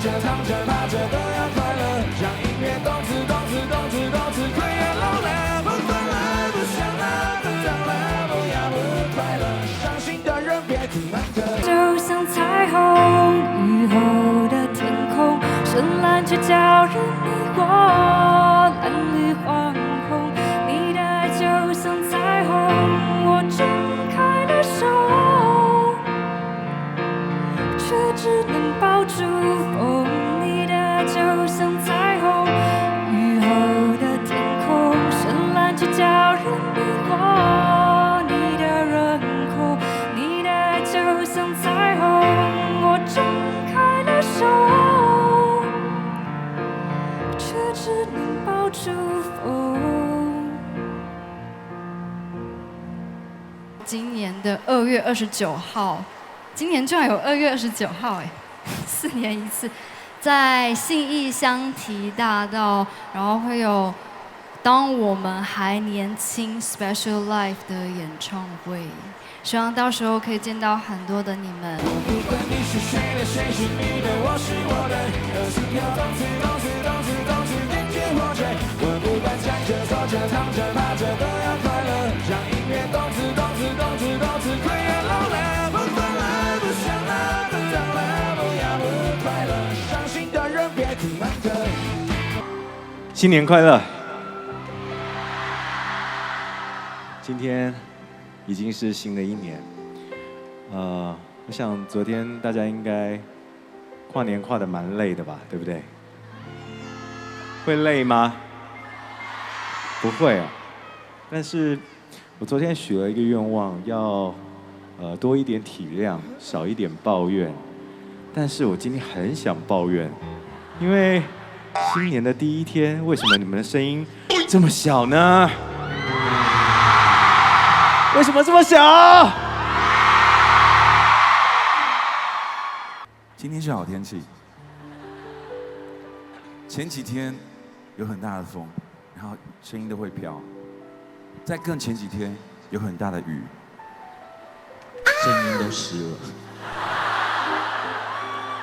着、躺着、趴着都要快乐，让音乐动词动词动词动词快乐老了，不快乐不想了，不脏了，不要不快乐，伤心的人别听慢歌。就像彩虹，雨后的天空，深蓝却叫人迷惑，蓝绿黄红，你的爱就像彩虹，我睁开了手，却只能抱住风。你的爱就像彩虹，雨后的天空，深蓝却叫人迷惑，你的轮廓，你的爱就像彩虹，我睁开了手，却只能抱住风。今年的2月29号，今年居然有2月29号哎，4年一次，在信义香堤大道，然后会有当我们还年轻 Special Life 的演唱会，希望到时候可以见到很多的你们。不管你是谁的，谁是你的，我是我的，有心跳动词动词动词动词点解或者，我不管站着、坐着、躺着、趴着都要快乐，让音乐动词动词动词动词快乐老了，不快乐不想了，不脏了，不要不快乐，伤心的人别听慢歌。新年快乐！今天已经是新的一年，我想昨天大家应该跨年跨得蛮累的吧，对不对？会累吗？不会啊。但是我昨天许了一个愿望，要多一点体谅，少一点抱怨。但是我今天很想抱怨，因为新年的第一天，为什么你们的声音这么小呢？为什么这么小？今天是好天气，前几天有很大的风，然后声音都会飘。在更前几天有很大的雨，声音都湿了。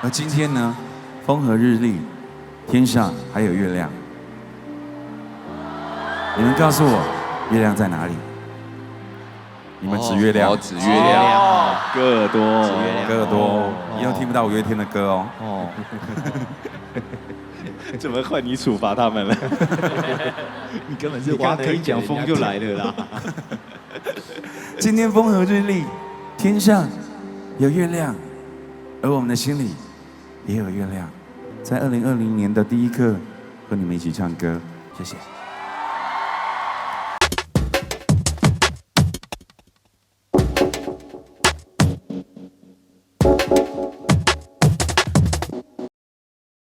而今天呢，风和日丽，天上还有月亮。你们告诉我，月亮在哪里？你们指月亮，指月亮，个耳朵，个耳朵，以后听不到五月天的歌哦。哦，怎么换你处罚他们了？你根本是挖坑讲风就来了啦。今天风和日丽，天上有月亮，而我们的心里也有月亮。在2020年的第一课，和你们一起唱歌，谢谢。